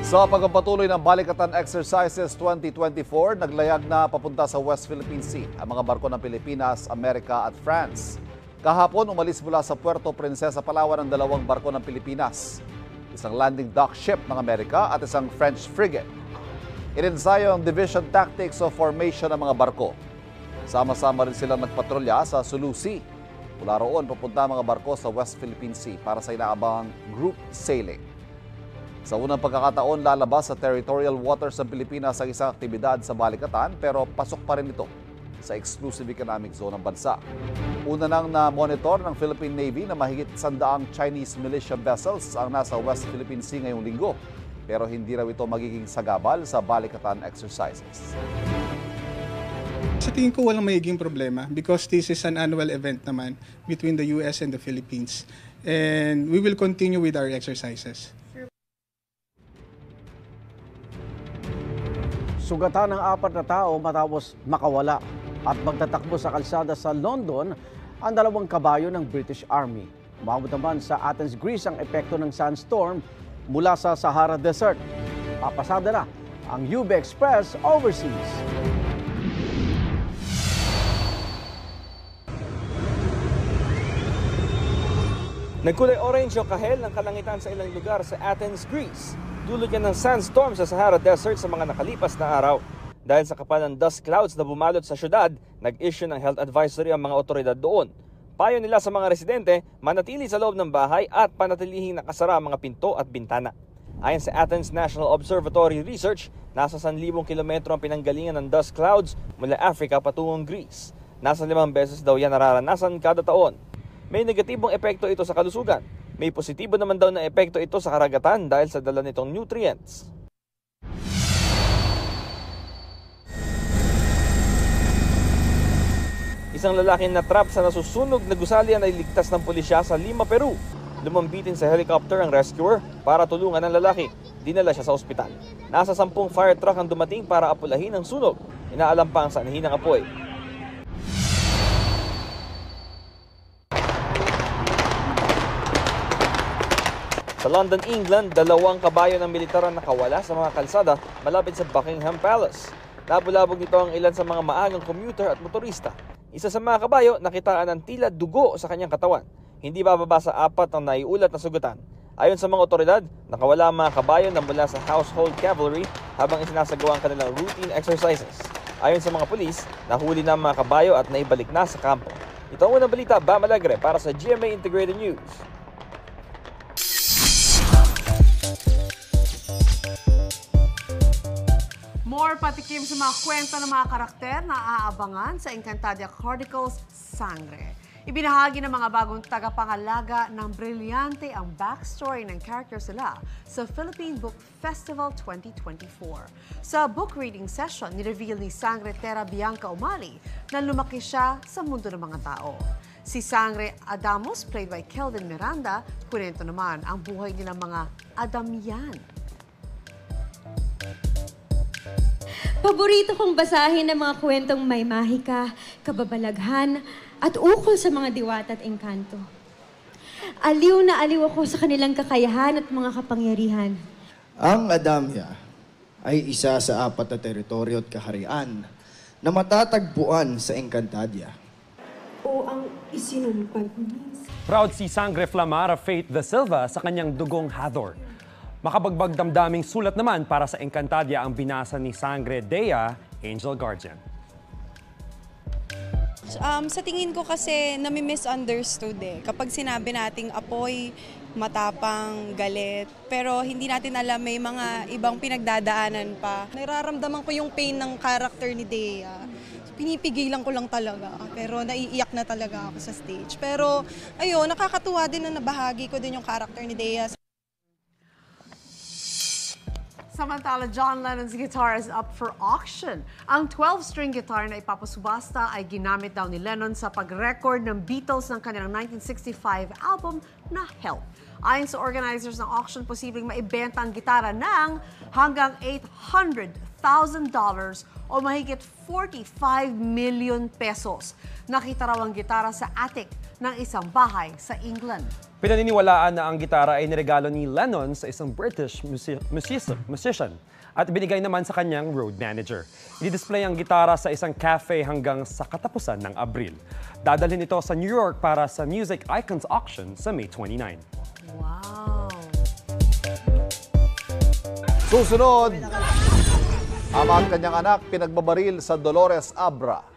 Sa pagpapatuloy ng Balikatan Exercises 2024, naglayag na papunta sa West Philippine Sea ang mga barko ng Pilipinas, Amerika at France. Kahapon, umalis mula sa Puerto Princesa, Palawan ang dalawang barko ng Pilipinas. Isang landing dock ship ng Amerika at isang French frigate. Inensayo ang division tactics of formation ng mga barko. Sama-sama rin silang nagpatrolya sa Sulu Sea. Mula roon, papunta ang mga barko sa West Philippine Sea para sa inaabang group sailing. Sa unang pagkakataon, lalabas sa territorial waters ng Pilipinas ang isang aktibidad sa Balikatan pero pasok pa rin ito sa exclusive economic zone ng bansa. Una nang na-monitor ng Philippine Navy na mahigit 100 Chinese militia vessels ang nasa West Philippine Sea ngayong linggo. Pero hindi raw ito magiging sagabal sa Balikatan exercises. Sa tingin ko walang magiging problema because this is an annual event naman between the US and the Philippines. And we will continue with our exercises. Sugatan ng 4 na tao matapos makawala at magtatakbo sa kalsada sa London ang 2 kabayo ng British Army. Umabot naman sa Athens, Greece ang epekto ng sandstorm mula sa Sahara Desert. Papasada na ang UB Express overseas. Nagkulay orange o kahel ng kalangitan sa ilang lugar sa Athens, Greece. Dulot yan ng sandstorm sa Sahara Desert sa mga nakalipas na araw. Dahil sa kapal ng dust clouds na bumalot sa syudad, nag-issue ng health advisory ang mga otoridad doon. Payo nila sa mga residente, manatili sa loob ng bahay at panatilihing nakasara ang mga pinto at bintana. Ayon sa Athens National Observatory Research, nasa 1,000 kilometro ang pinanggalingan ng dust clouds mula Africa patungong Greece. Nasa 5 beses daw yan nararanasan kada taon. May negatibong epekto ito sa kalusugan. May positibo naman daw na epekto ito sa karagatan dahil sa dala nitong nutrients. Isang lalaking natrap sa nasusunog na gusalian ay ligtas ng pulisya sa Lima, Peru. Lumambitin sa helicopter ang rescuer para tulungan ang lalaki. Dinala siya sa ospital. Nasa 10 fire truck ang dumating para apulahin ang sunog. Inaalam pa ang sanhin ng apoy. Sa London, England, 2 kabayo ng militar ang nakawala sa mga kalsada malapit sa Buckingham Palace. Labulabog nito ang ilan sa mga maagang commuter at motorista. Isa sa mga kabayo nakitaan ng tila dugo sa kanyang katawan. Hindi bababa sa 4 ang naiulat na sugatan. Ayon sa mga otoridad, nakawala ang mga kabayo na mula sa Household Cavalry habang isinasagawa ang kanilang routine exercises. Ayon sa mga pulis, nahuli na ang mga kabayo at naibalik na sa kampo. Ito ang unang balita, Bam Alegre para sa GMA Integrated News. More patikim sa mga kwento ng mga karakter na aabangan sa Encantadia Chronicles Sangre. Ibinahagi ng mga bagong tagapangalaga ng brilyante ang backstory ng characters nila sa Philippine Book Festival 2024. Sa book reading session, nireveal ni Sangre Terra Bianca Umali na lumaki siya sa mundo ng mga tao. Si Sangre Adamos, played by Kelvin Miranda, kunento naman ang buhay nilang mga Adamian. Paborito kong basahin ang mga kwentong may mahika, kababalaghan, at ukol sa mga diwata at engkanto. Aliw na aliw ako sa kanilang kakayahan at mga kapangyarihan. Ang Adamia ay isa sa 4 na teritoryo at kaharian na matatagpuan sa Encantadia. O ang isinumpad ni Proud si Sangre Flamara Faith de Silva sa kanyang dugong Hathor. Makabagbag damdaming sulat naman para sa Encantadia ang binasa ni Sangre Dea, Angel Guardian. Sa tingin ko kasi nami-misunderstood eh. Kapag sinabi nating apoy, matapang, galit, pero hindi natin alam may mga ibang pinagdadaanan pa. Nararamdaman ko yung pain ng character ni Dea. Pinipigilan ko lang talaga, pero naiiyak na talaga ako sa stage. Pero ayun, nakakatuwa din na nabahagi ko din yung character ni Dea. Samantala, John Lennon's guitar is up for auction. Ang 12-string guitar na ipapasubasta ay ginamit daw ni Lennon sa pag-record ng Beatles ng kanilang 1965 album na Help. Ayon sa organizers ng auction, posibleng maibenta ang gitara ng hanggang $800,000 o mahigit 45 million pesos. Nakita raw ang gitara sa attic ng isang bahay sa England. Pinaniniwalaan na ang gitara ay niregalo ni Lennon sa isang British musician at binigay naman sa kanyang road manager. I-display ang gitara sa isang cafe hanggang sa katapusan ng Abril. Dadalhin ito sa New York para sa Music Icons Auction sa May 29. Wow! Susunod, ama at kanyang anak pinagbabaril sa Dolores Abra.